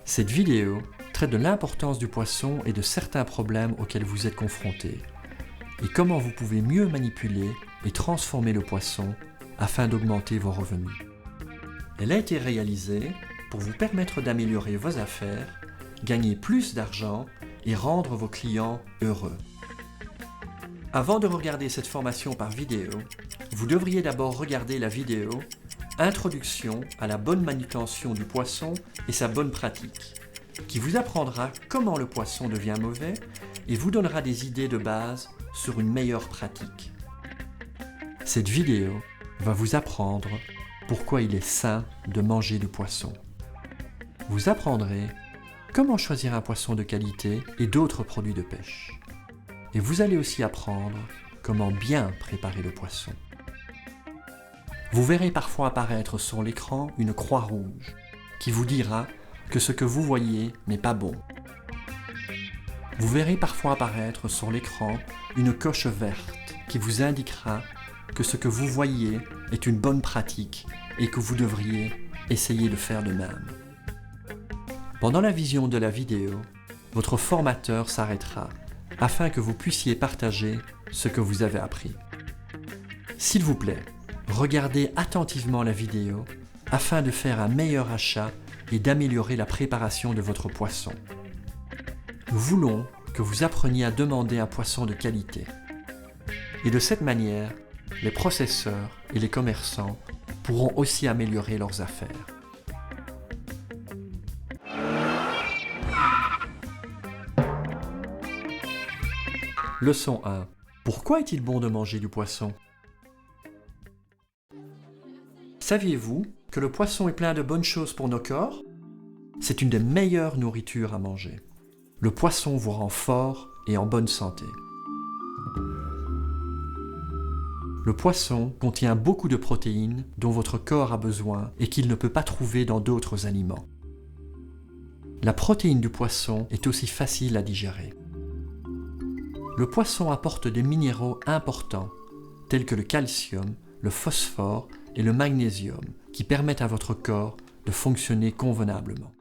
Cette vidéo traite de l'importance du poisson et de certains problèmes auxquels vous êtes confrontés, et comment vous pouvez mieux manipuler et transformer le poisson afin d'augmenter vos revenus. Elle a été réalisée pour vous permettre d'améliorer vos affaires, gagner plus d'argent et rendre vos clients heureux. Avant de regarder cette formation par vidéo, vous devriez d'abord regarder la vidéo « Introduction à la bonne manutention du poisson et sa bonne pratique » qui vous apprendra comment le poisson devient mauvais et vous donnera des idées de base sur une meilleure pratique. Cette vidéo va vous apprendre pourquoi il est sain de manger du poisson. Vous apprendrez comment choisir un poisson de qualité et d'autres produits de pêche. Et vous allez aussi apprendre comment bien préparer le poisson. Vous verrez parfois apparaître sur l'écran une croix rouge qui vous dira que ce que vous voyez n'est pas bon. Vous verrez parfois apparaître sur l'écran une coche verte qui vous indiquera que ce que vous voyez est une bonne pratique et que vous devriez essayer de faire de même. Pendant la vision de la vidéo, votre formateur s'arrêtera afin que vous puissiez partager ce que vous avez appris. S'il vous plaît, regardez attentivement la vidéo afin de faire un meilleur achat et d'améliorer la préparation de votre poisson. Nous voulons que vous appreniez à demander un poisson de qualité. Et de cette manière, les processeurs et les commerçants pourront aussi améliorer leurs affaires. Leçon 1. Pourquoi est-il bon de manger du poisson? Saviez-vous que le poisson est plein de bonnes choses pour nos corps? C'est une des meilleures nourritures à manger. Le poisson vous rend fort et en bonne santé. Le poisson contient beaucoup de protéines dont votre corps a besoin et qu'il ne peut pas trouver dans d'autres aliments. La protéine du poisson est aussi facile à digérer. Le poisson apporte des minéraux importants tels que le calcium, le phosphore et le magnésium qui permettent à votre corps de fonctionner convenablement.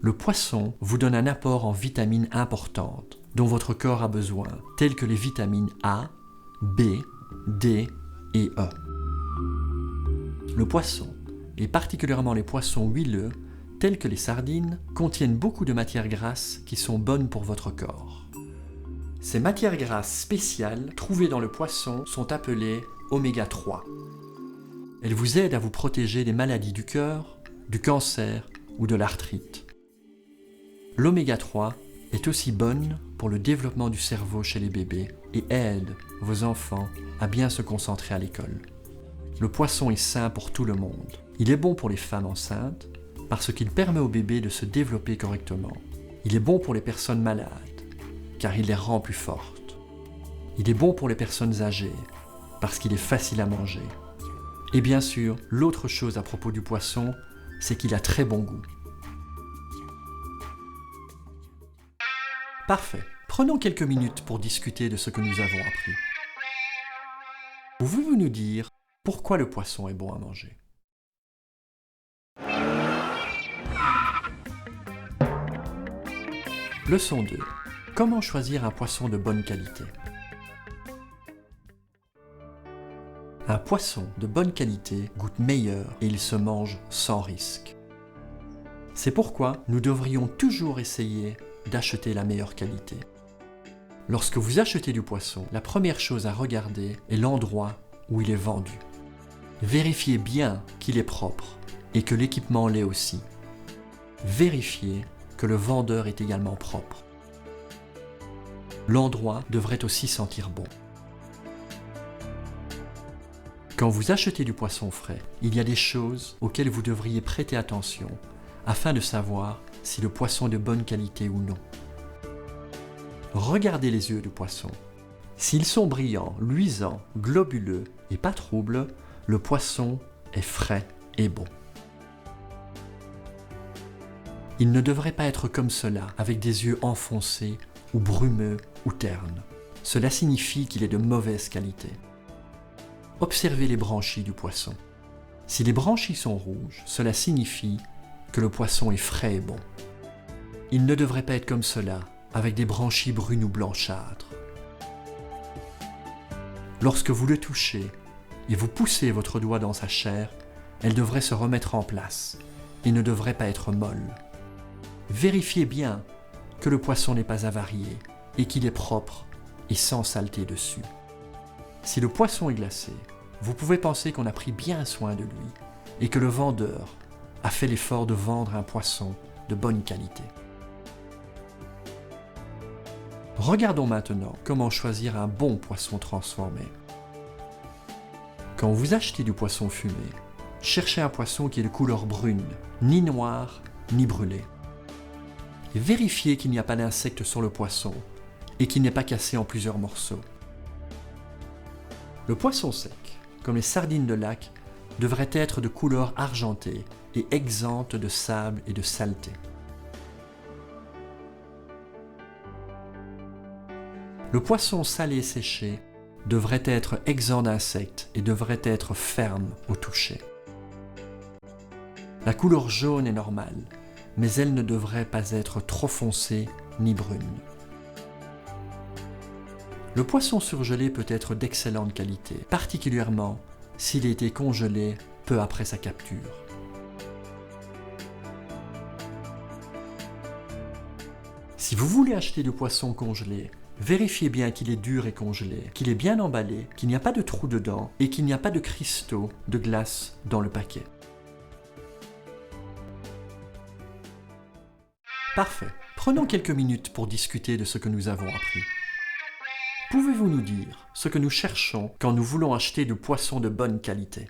Le poisson vous donne un apport en vitamines importantes dont votre corps a besoin, telles que les vitamines A, B, D et E. Le poisson, et particulièrement les poissons huileux, tels que les sardines, contiennent beaucoup de matières grasses qui sont bonnes pour votre corps. Ces matières grasses spéciales trouvées dans le poisson sont appelées oméga 3. Elles vous aident à vous protéger des maladies du cœur, du cancer ou de l'arthrite. L'oméga 3 est aussi bonne pour le développement du cerveau chez les bébés et aide vos enfants à bien se concentrer à l'école. Le poisson est sain pour tout le monde. Il est bon pour les femmes enceintes parce qu'il permet aux bébés de se développer correctement. Il est bon pour les personnes malades car il les rend plus fortes. Il est bon pour les personnes âgées parce qu'il est facile à manger. Et bien sûr, l'autre chose à propos du poisson, c'est qu'il a très bon goût. Parfait. Prenons quelques minutes pour discuter de ce que nous avons appris. Pouvez-vous nous dire pourquoi le poisson est bon à manger? Leçon 2. Comment choisir un poisson de bonne qualité? Un poisson de bonne qualité goûte meilleur et il se mange sans risque. C'est pourquoi nous devrions toujours essayer d'acheter la meilleure qualité. Lorsque vous achetez du poisson, la première chose à regarder est l'endroit où il est vendu. Vérifiez bien qu'il est propre et que l'équipement l'est aussi. Vérifiez que le vendeur est également propre. L'endroit devrait aussi sentir bon. Quand vous achetez du poisson frais, il y a des choses auxquelles vous devriez prêter attention afin de savoir si le poisson est de bonne qualité ou non. Regardez les yeux du poisson. S'ils sont brillants, luisants, globuleux et pas troubles, le poisson est frais et bon. Il ne devrait pas être comme cela, avec des yeux enfoncés ou brumeux ou ternes. Cela signifie qu'il est de mauvaise qualité. Observez les branchies du poisson. Si les branchies sont rouges, cela signifie que le poisson est frais et bon. Il ne devrait pas être comme cela, avec des branchies brunes ou blanchâtres. Lorsque vous le touchez et vous poussez votre doigt dans sa chair, elle devrait se remettre en place et ne devrait pas être molle. Vérifiez bien que le poisson n'est pas avarié et qu'il est propre et sans saleté dessus. Si le poisson est glacé, vous pouvez penser qu'on a pris bien soin de lui et que le vendeur a fait l'effort de vendre un poisson de bonne qualité. Regardons maintenant comment choisir un bon poisson transformé. Quand vous achetez du poisson fumé, cherchez un poisson qui est de couleur brune, ni noir, ni brûlé. Et vérifiez qu'il n'y a pas d'insectes sur le poisson et qu'il n'est pas cassé en plusieurs morceaux. Le poisson sec, comme les sardines de lac, devrait être de couleur argentée et exempte de sable et de saleté. Le poisson salé séché devrait être exempt d'insectes et devrait être ferme au toucher. La couleur jaune est normale, mais elle ne devrait pas être trop foncée ni brune. Le poisson surgelé peut être d'excellente qualité, particulièrement s'il a été congelé peu après sa capture. Si vous voulez acheter du poisson congelé, vérifiez bien qu'il est dur et congelé, qu'il est bien emballé, qu'il n'y a pas de trous dedans et qu'il n'y a pas de cristaux de glace dans le paquet. Parfait. Prenons quelques minutes pour discuter de ce que nous avons appris. Pouvez-vous nous dire ce que nous cherchons quand nous voulons acheter du poisson de bonne qualité?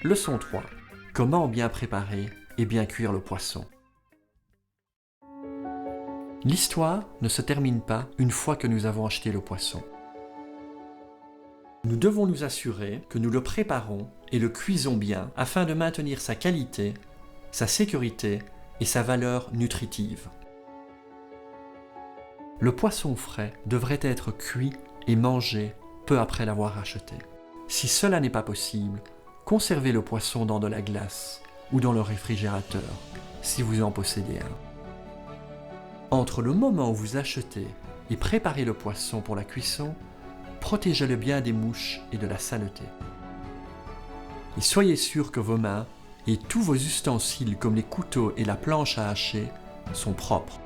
Leçon 3. Comment bien préparer et bien cuire le poisson? L'histoire ne se termine pas une fois que nous avons acheté le poisson. Nous devons nous assurer que nous le préparons et le cuisons bien afin de maintenir sa qualité, sa sécurité et sa valeur nutritive. Le poisson frais devrait être cuit et mangé peu après l'avoir acheté. Si cela n'est pas possible, conservez le poisson dans de la glace ou dans le réfrigérateur, si vous en possédez un. Entre le moment où vous achetez et préparez le poisson pour la cuisson, protégez-le bien des mouches et de la saleté. Et soyez sûr que vos mains et tous vos ustensiles comme les couteaux et la planche à hacher sont propres.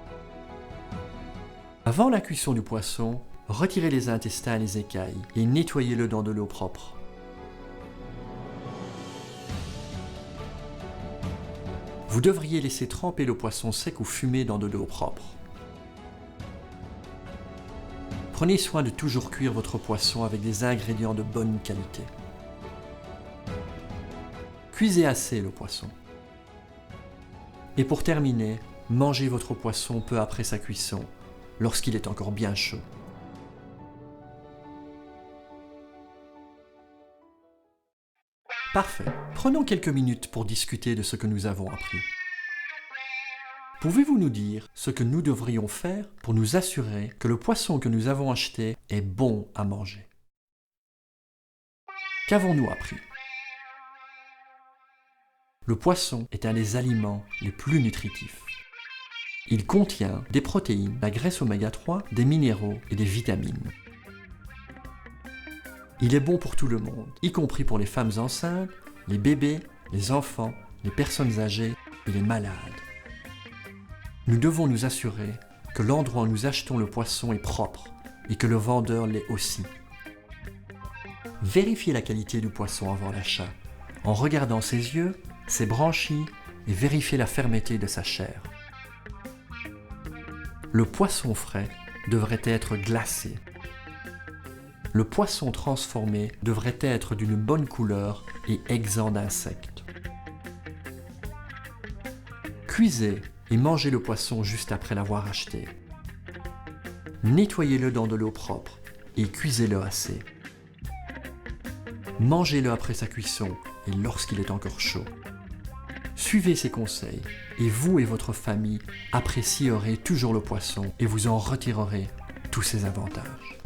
Avant la cuisson du poisson, retirez les intestins et les écailles et nettoyez-le dans de l'eau propre. Vous devriez laisser tremper le poisson sec ou fumé dans de l'eau propre. Prenez soin de toujours cuire votre poisson avec des ingrédients de bonne qualité. Cuisez assez le poisson. Et pour terminer, mangez votre poisson peu après sa cuisson, lorsqu'il est encore bien chaud. Parfait. Prenons quelques minutes pour discuter de ce que nous avons appris. Pouvez-vous nous dire ce que nous devrions faire pour nous assurer que le poisson que nous avons acheté est bon à manger? Qu'avons-nous appris? Le poisson est un des aliments les plus nutritifs. Il contient des protéines, la graisse oméga 3, des minéraux et des vitamines. Il est bon pour tout le monde, y compris pour les femmes enceintes, les bébés, les enfants, les personnes âgées et les malades. Nous devons nous assurer que l'endroit où nous achetons le poisson est propre et que le vendeur l'est aussi. Vérifiez la qualité du poisson avant l'achat, en regardant ses yeux, ses branchies et vérifiez la fermeté de sa chair. Le poisson frais devrait être glacé. Le poisson transformé devrait être d'une bonne couleur et exempt d'insectes. Cuisez et mangez le poisson juste après l'avoir acheté. Nettoyez-le dans de l'eau propre et cuisez-le assez. Mangez-le après sa cuisson et lorsqu'il est encore chaud. Suivez ces conseils et vous et votre famille apprécierez toujours le poisson et vous en retirerez tous ses avantages.